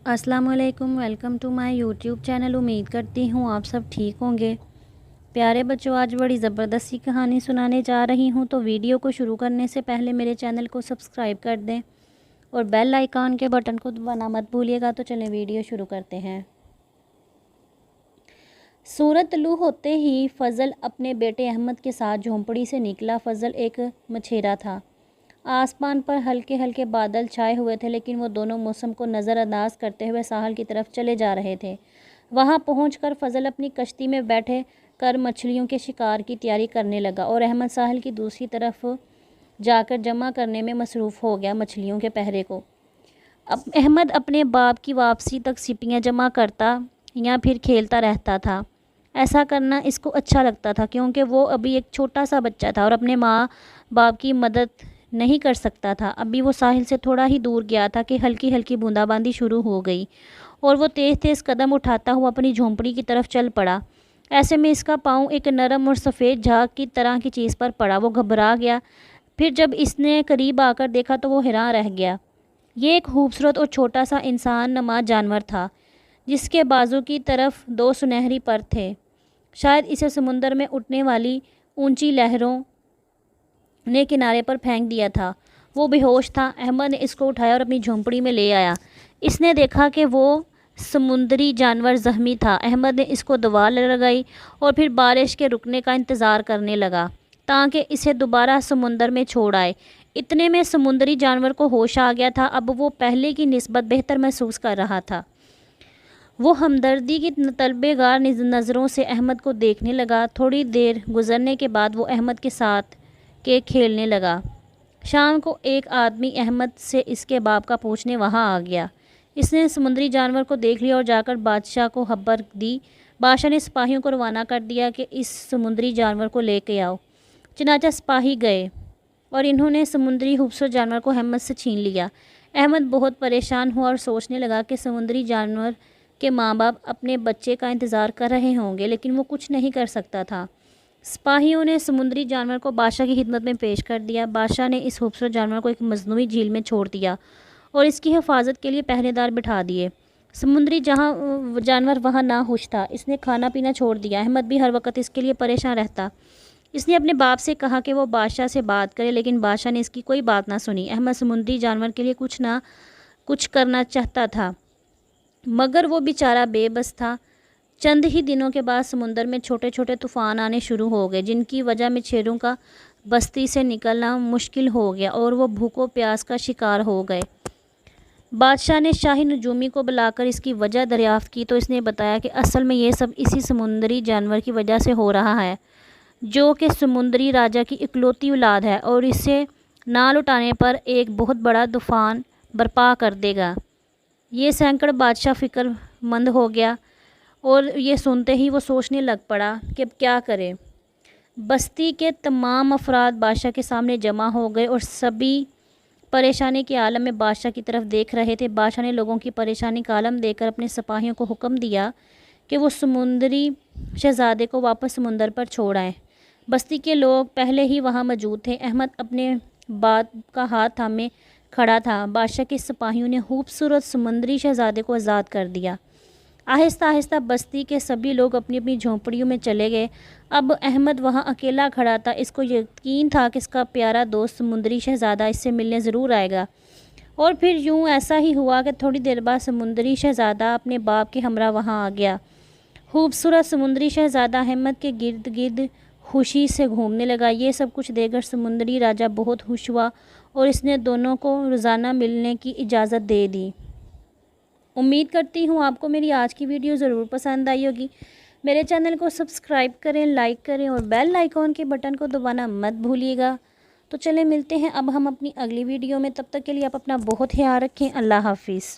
अस्सलाम वालेकुम, welcome to my YouTube channel. उम्मीद करती हूँ आप सब ठीक होंगे। प्यारे बच्चों, आज बड़ी ज़बरदस्त सी कहानी सुनाने जा रही हूँ, तो वीडियो को शुरू करने से पहले मेरे चैनल को सब्सक्राइब कर दें और बेल आइकॉन के बटन को दबाना मत भूलिएगा। तो चलें वीडियो शुरू करते हैं। सूरज तुलू होते ही फ़ज़ल अपने बेटे अहमद के साथ झोंपड़ी से निकला। फ़ज़ल एक मछेरा था। आसमान पर हल्के हल्के बादल छाए हुए थे, लेकिन वो दोनों मौसम को नज़रअंदाज करते हुए साहल की तरफ चले जा रहे थे। वहाँ पहुंचकर फ़ज़ल अपनी कश्ती में बैठे कर मछलियों के शिकार की तैयारी करने लगा और अहमद साहल की दूसरी तरफ जाकर जमा करने में मसरूफ़ हो गया मछलियों के पहरे को। अब अहमद अपने बाप की वापसी तक सिपियाँ जमा करता या फिर खेलता रहता था। ऐसा करना इसको अच्छा लगता था, क्योंकि वो अभी एक छोटा सा बच्चा था और अपने माँ बाप की मदद नहीं कर सकता था। अभी वो साहिल से थोड़ा ही दूर गया था कि हल्की हल्की बूंदाबांदी शुरू हो गई और वो तेज़ तेज़ कदम उठाता हुआ अपनी झोंपड़ी की तरफ चल पड़ा। ऐसे में इसका पाँव एक नरम और सफ़ेद झाग की तरह की चीज़ पर पड़ा। वो घबरा गया। फिर जब इसने करीब आकर देखा तो वो हैरान रह गया। ये एक खूबसूरत और छोटा सा इंसान नमा जानवर था, जिसके बाजू की तरफ दो सुनहरी पर थे। शायद इसे समुंदर में उठने वाली ऊंची लहरों ने किनारे पर फेंक दिया था। वो बेहोश था। अहमद ने इसको उठाया और अपनी झोंपड़ी में ले आया। इसने देखा कि वो समुद्री जानवर ज़ख्मी था। अहमद ने इसको दवा लगाई और फिर बारिश के रुकने का इंतज़ार करने लगा ताकि इसे दोबारा समुंदर में छोड़ आए। इतने में समुद्री जानवर को होश आ गया था। अब वो पहले की निस्बत बेहतर महसूस कर रहा था। वो हमदर्दी की तलबेगार नज़रों से अहमद को देखने लगा। थोड़ी देर गुजरने के बाद वो अहमद के साथ के खेलने लगा। शाम को एक आदमी अहमद से इसके बाप का पूछने वहाँ आ गया। इसने समुद्री जानवर को देख लिया और जाकर बादशाह को खबर दी। बादशाह ने सिपाहियों को रवाना कर दिया कि इस समुद्री जानवर को लेके आओ। चनाचा सिपाही गए और इन्होंने समुद्री खूबसूरत जानवर को अहमद से छीन लिया। अहमद बहुत परेशान हुआ और सोचने लगा कि समुद्री जानवर के माँ बाप अपने बच्चे का इंतज़ार कर रहे होंगे, लेकिन वो कुछ नहीं कर सकता था। सिपाहियों ने समुद्री जानवर को बादशाह की खिदमत में पेश कर दिया। बादशाह ने इस खूबसूरत जानवर को एक मजनूई झील में छोड़ दिया और इसकी हिफाजत के लिए पहरेदार बिठा दिए। समुद्री जानवर वहाँ ना खुश था। इसने खाना पीना छोड़ दिया। अहमद भी हर वक्त इसके लिए परेशान रहता। इसने अपने बाप से कहा कि वो बादशाह से बात करे, लेकिन बादशाह ने इसकी कोई बात ना सुनी। अहमद समुद्री जानवर के लिए कुछ ना कुछ करना चाहता था, मगर वो बेचारा बेबस था। चंद ही दिनों के बाद समुंदर में छोटे छोटे तूफ़ान आने शुरू हो गए, जिनकी वजह मछेरों का बस्ती से निकलना मुश्किल हो गया और वो भूखों प्यास का शिकार हो गए। बादशाह ने शाही नजूमी को बुलाकर इसकी वजह दरियाफ़्त की, तो इसने बताया कि असल में ये सब इसी समुंदरी जानवर की वजह से हो रहा है, जो कि समुंदरी राजा की इकलौती औलाद है और इसे ना लौटाने पर एक बहुत बड़ा तूफ़ान बर्पा कर देगा। ये सैंकड़ बादशाह फ़िक्रमंद हो गया और ये सुनते ही वो सोचने लग पड़ा कि अब क्या करे। बस्ती के तमाम अफराद बादशाह के सामने जमा हो गए और सभी परेशानी के आलम में बादशाह की तरफ देख रहे थे। बादशाह ने लोगों की परेशानी का आलम देकर अपने सिपाहियों को हुक्म दिया कि वो समुद्री शहज़ादे को वापस समुंदर पर छोड़ आएँ। बस्ती के लोग पहले ही वहाँ मौजूद थे। अहमद अपने बाप का हाथ थामे खड़ा था। बादशाह के सिपाहियों ने खूबसूरत समुद्री शहज़ादे को आज़ाद कर दिया। आहिस्ता आहिस्ता बस्ती के सभी लोग अपनी अपनी झोंपड़ियों में चले गए। अब अहमद वहाँ अकेला खड़ा था। इसको यकीन था कि इसका प्यारा दोस्त समुद्री शहज़ादा इससे मिलने ज़रूर आएगा। और फिर यूँ ऐसा ही हुआ कि थोड़ी देर बाद समुद्री शहज़ादा अपने बाप के हमरा वहाँ आ गया। खूबसूरत समुद्री शहज़ादा अहमद के गिर्द गिर्द खुशी से घूमने लगा। ये सब कुछ देखकर समुद्री राजा बहुत खुश हुआ और इसने दोनों को रोज़ाना मिलने की इजाज़त दे दी। उम्मीद करती हूँ आपको मेरी आज की वीडियो ज़रूर पसंद आई होगी। मेरे चैनल को सब्सक्राइब करें, लाइक करें और बेल आइकॉन के बटन को दबाना मत भूलिएगा। तो चलें मिलते हैं अब हम अपनी अगली वीडियो में। तब तक के लिए आप अपना बहुत ख्याल रखें। अल्लाह हाफिज़।